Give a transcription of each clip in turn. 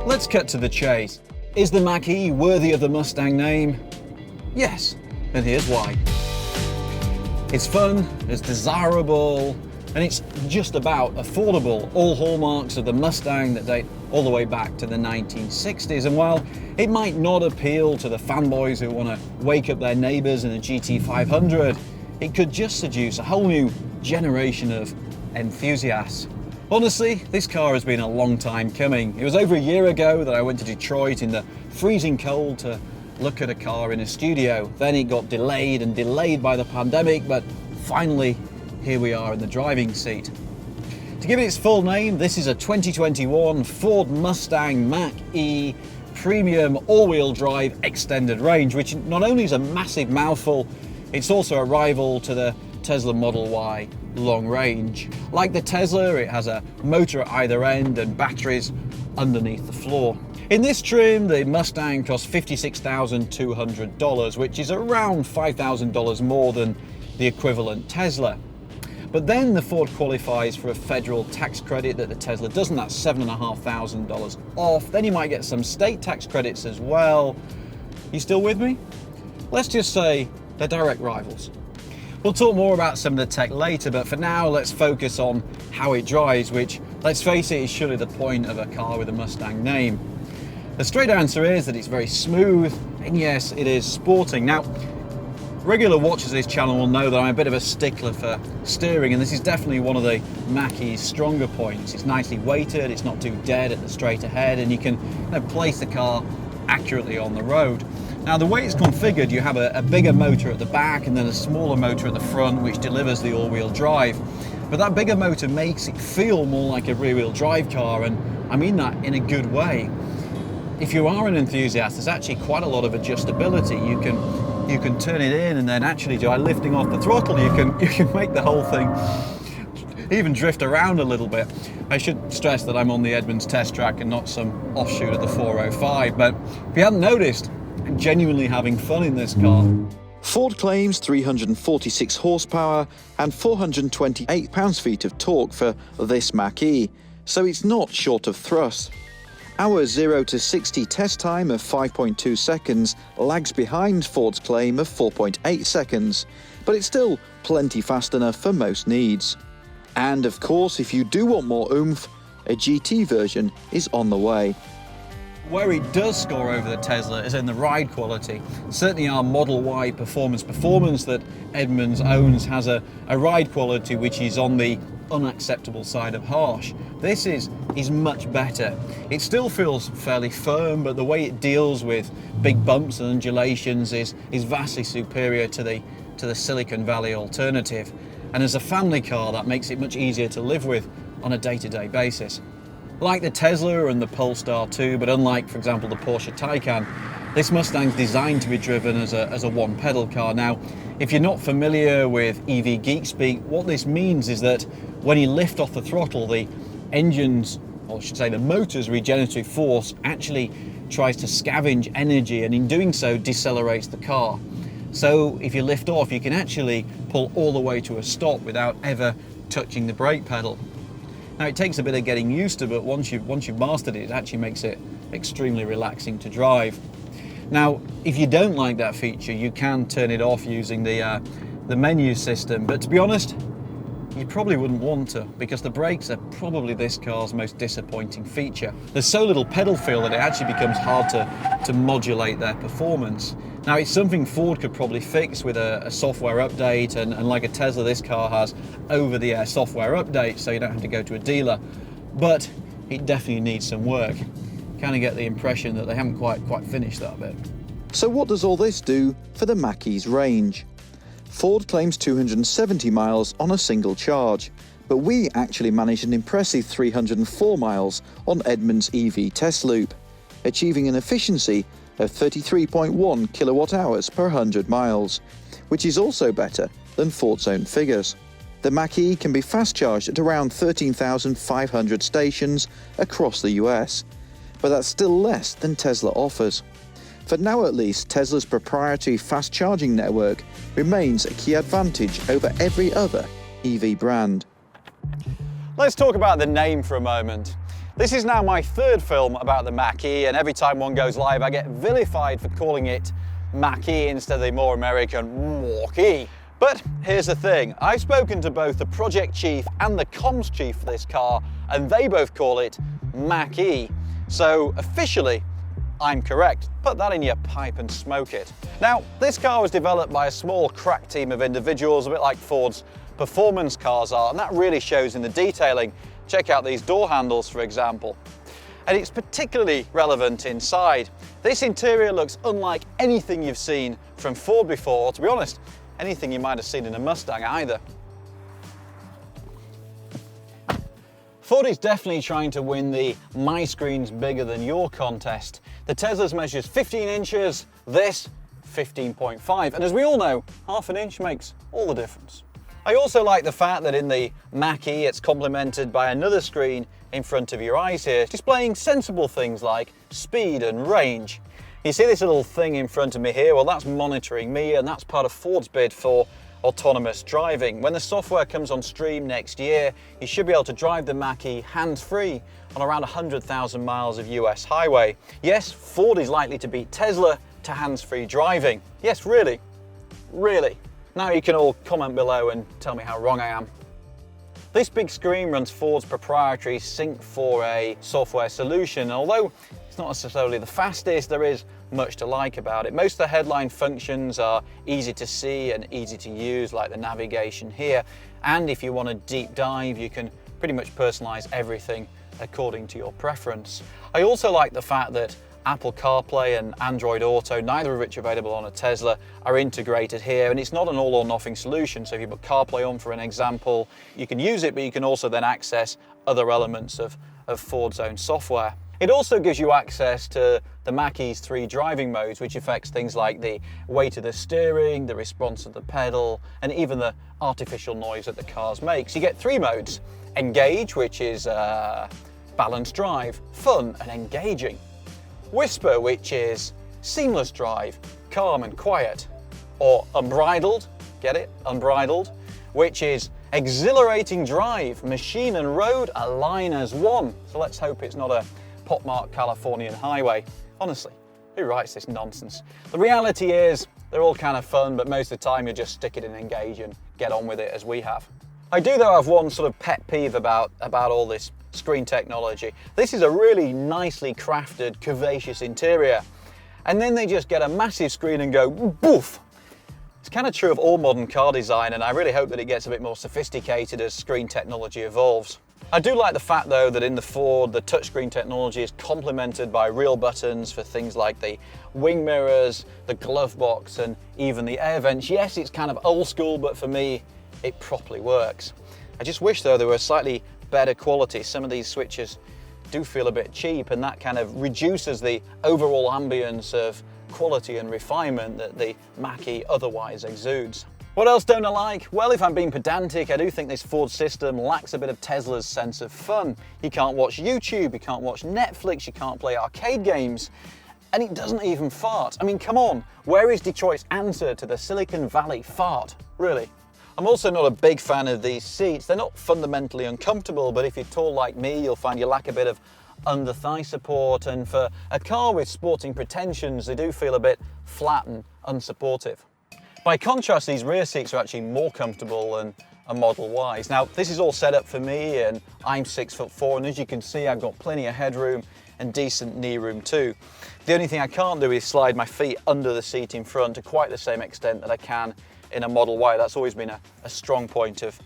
Let's cut to the chase. Is the Mach-E worthy of the Mustang name? Yes, and here's why. It's fun, it's desirable, and it's just about affordable. All hallmarks of the Mustang that date all the way back to the 1960s. And while it might not appeal to the fanboys who want to wake up their neighbors in a GT500, it could just seduce a whole new generation of enthusiasts. Honestly, this car has been a long time coming. It was over a year ago that I went to Detroit in the freezing cold to look at a car in a studio. Then it got delayed and delayed by the pandemic, but finally, here we are in the driving seat. To give it its full name, this is a 2021 Ford Mustang Mach-E premium all-wheel drive extended range, which not only is a massive mouthful, it's also a rival to the Tesla Model Y long range. Like the Tesla, it has a motor at either end and batteries underneath the floor. In this trim, the Mustang costs $56,200, which is around $5,000 more than the equivalent Tesla. But then the Ford qualifies for a federal tax credit that the Tesla doesn't. That's $7,500 off. Then you might get some state tax credits as well. You still with me? Let's just say they're direct rivals. We'll talk more about some of the tech later, but for now, let's focus on how it drives, which, let's face it, is surely the point of a car with a Mustang name. The straight answer is that it's very smooth, and yes, it is sporting. Now, regular watchers of this channel will know that I'm a bit of a stickler for steering, and this is definitely one of the Mach-E's stronger points. It's nicely weighted, it's not too dead at the straight ahead, and you can place the car accurately on the road. Now, the way it's configured, you have a bigger motor at the back and then a smaller motor at the front, which delivers the all-wheel drive. But that bigger motor makes it feel more like a rear-wheel drive car, and I mean that in a good way. If you are an enthusiast, there's actually quite a lot of adjustability. You can turn it in, and then actually by lifting off the throttle, you can make the whole thing even drift around a little bit. I should stress that I'm on the Edmunds test track and not some offshoot of the 405, but if you hadn't noticed, I'm genuinely having fun in this car. Ford claims 346 horsepower and 428 pounds-feet of torque for this Mach-E, so it's not short of thrust. Our 0 to 60 test time of 5.2 seconds lags behind Ford's claim of 4.8 seconds, but it's still plenty fast enough for most needs. And of course, if you do want more oomph, a GT version is on the way. Where it does score over the Tesla is in the ride quality. Certainly our Model Y performance that Edmunds owns has a ride quality which is on the unacceptable side of harsh. This is much better. It still feels fairly firm, but the way it deals with big bumps and undulations is vastly superior to the Silicon Valley alternative. And as a family car, that makes it much easier to live with on a day-to-day basis. Like the Tesla and the Polestar 2, but unlike, for example, the Porsche Taycan, this Mustang's designed to be driven as a one-pedal car. Now, if you're not familiar with EV geek speak, what this means is that when you lift off the throttle, the engine's, or I should say the motor's regenerative force actually tries to scavenge energy, and in doing so decelerates the car. So if you lift off, you can actually pull all the way to a stop without ever touching the brake pedal. Now, it takes a bit of getting used to, but once you've mastered it, it actually makes it extremely relaxing to drive. Now, if you don't like that feature, you can turn it off using the menu system, but to be honest, you probably wouldn't want to, because the brakes are probably this car's most disappointing feature. There's so little pedal feel that it actually becomes hard to modulate their performance. Now, it's something Ford could probably fix with a software update, and like a Tesla, this car has over-the-air software updates, so you don't have to go to a dealer, but it definitely needs some work. Kind of get the impression that they haven't quite finished that bit. So what does all this do for the Mach-E's range? Ford claims 270 miles on a single charge, but we actually managed an impressive 304 miles on Edmunds EV test loop, achieving an efficiency of 33.1 kilowatt hours per 100 miles, which is also better than Ford's own figures. The Mach-E can be fast charged at around 13,500 stations across the US, but that's still less than Tesla offers. For now at least, Tesla's proprietary fast charging network remains a key advantage over every other EV brand. Let's talk about the name for a moment. This is now my third film about the Mach-E, and every time one goes live I get vilified for calling it Mach-E instead of the more American Mach-E. But here's the thing, I've spoken to both the project chief and the comms chief for this car, and they both call it Mach-E. So officially, I'm correct. Put that in your pipe and smoke it. Now, this car was developed by a small crack team of individuals, a bit like Ford's performance cars are, and that really shows in the detailing. Check out these door handles, for example. And it's particularly relevant inside. This interior looks unlike anything you've seen from Ford before, or to be honest, anything you might have seen in a Mustang either. Ford is definitely trying to win the "my screen's bigger than your" contest. The Tesla's measures 15 inches, this 15.5, and as we all know, half an inch makes all the difference. I also like the fact that in the Mach-E it's complemented by another screen in front of your eyes here, displaying sensible things like speed and range. You see this little thing in front of me here? Well, that's monitoring me, and that's part of Ford's bid for autonomous driving. When the software comes on stream next year, you should be able to drive the Mach-E hands-free on around 100,000 miles of US highway. Yes, Ford is likely to beat Tesla to hands-free driving. Yes, really. Really. Now you can all comment below and tell me how wrong I am. This big screen runs Ford's proprietary Sync 4A software solution. Although it's not necessarily the fastest, there is much to like about it. Most of the headline functions are easy to see and easy to use, like the navigation here. And if you want a deep dive, you can pretty much personalize everything according to your preference. I also like the fact that Apple CarPlay and Android Auto, neither of which are available on a Tesla, are integrated here, and it's not an all or nothing solution. So if you put CarPlay on, for an example, you can use it, but you can also then access other elements of Ford's own software. It also gives you access to the Mach-E's 3 driving modes, which affects things like the weight of the steering, the response of the pedal, and even the artificial noise that the cars make. So you get 3 modes: Engage, which is balanced drive, fun and engaging; Whisper, which is seamless drive, calm and quiet; or Unbridled, get it? Unbridled, which is exhilarating drive, machine and road align as one. So let's hope it's not a pockmarked Californian highway. Honestly, who writes this nonsense? The reality is, they're all kind of fun, but most of the time you just stick it in Engage and get on with it, as we have. I do though have one sort of pet peeve about all this screen technology. This is a really nicely crafted, curvaceous interior, and then they just get a massive screen and go boof. It's kind of true of all modern car design, and I really hope that it gets a bit more sophisticated as screen technology evolves. I do like the fact though that in the Ford, the touchscreen technology is complemented by real buttons for things like the wing mirrors, the glove box, and even the air vents. Yes, it's kind of old school, but for me, it properly works. I just wish though they were slightly better quality. Some of these switches do feel a bit cheap, and that kind of reduces the overall ambience of quality and refinement that the Mach-E otherwise exudes. What else don't I like? Well, if I'm being pedantic, I do think this Ford system lacks a bit of Tesla's sense of fun. You can't watch YouTube, you can't watch Netflix, you can't play arcade games, and it doesn't even fart. I mean, come on, where is Detroit's answer to the Silicon Valley fart? Really? I'm also not a big fan of these seats. They're not fundamentally uncomfortable, but if you're tall like me, you'll find you lack a bit of under-thigh support, and for a car with sporting pretensions, they do feel a bit flat and unsupportive. By contrast, these rear seats are actually more comfortable than a Model Ys. Now, this is all set up for me, and I'm 6'4", and as you can see, I've got plenty of headroom and decent knee room too. The only thing I can't do is slide my feet under the seat in front to quite the same extent that I can in a Model Y. That's always been a strong point of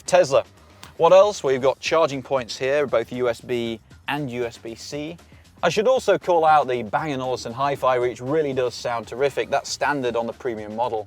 Tesla. What else? Well, you've got charging points here, both USB and USB-C. I should also call out the Bang & Olufsen Hi-Fi, which really does sound terrific. That's standard on the premium model.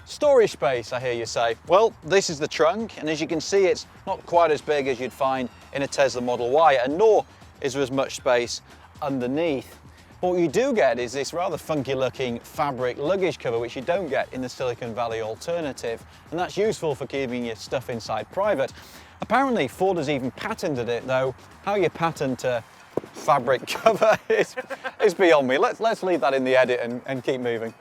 Storage space, I hear you say. Well, this is the trunk, and as you can see, it's not quite as big as you'd find in a Tesla Model Y, and nor is there as much space underneath. What you do get is this rather funky looking fabric luggage cover, which you don't get in the Silicon Valley alternative, and that's useful for keeping your stuff inside private. Apparently Ford has even patented it, though how you patent a fabric cover is beyond me. Let's leave that in the edit and keep moving.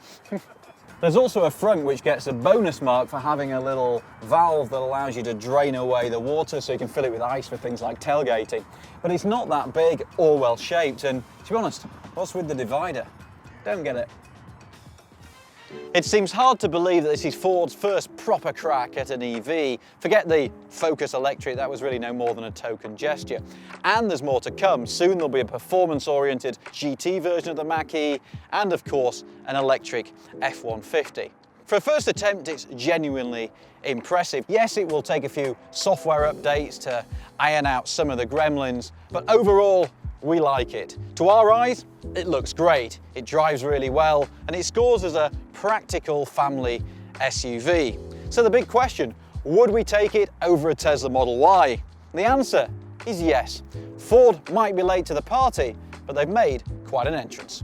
There's also a front which gets a bonus mark for having a little valve that allows you to drain away the water so you can fill it with ice for things like tailgating. But it's not that big or well shaped, and to be honest, what's with the divider? Don't get it. It seems hard to believe that this is Ford's first proper crack at an EV. Forget the Focus Electric, that was really no more than a token gesture. And there's more to come. Soon there'll be a performance-oriented GT version of the Mach-E, and of course, an electric F-150. For a first attempt, it's genuinely impressive. Yes, it will take a few software updates to iron out some of the gremlins, but overall, we like it. To our eyes, it looks great, it drives really well, and it scores as a practical family SUV. So the big question, would we take it over a Tesla Model Y? The answer is yes. Ford might be late to the party, but they've made quite an entrance.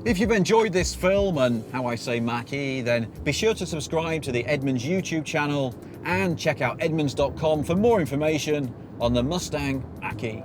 If you've enjoyed this film and how I say Mach-E, then be sure to subscribe to the Edmunds YouTube channel and check out edmunds.com for more information on the Mustang Mach-E.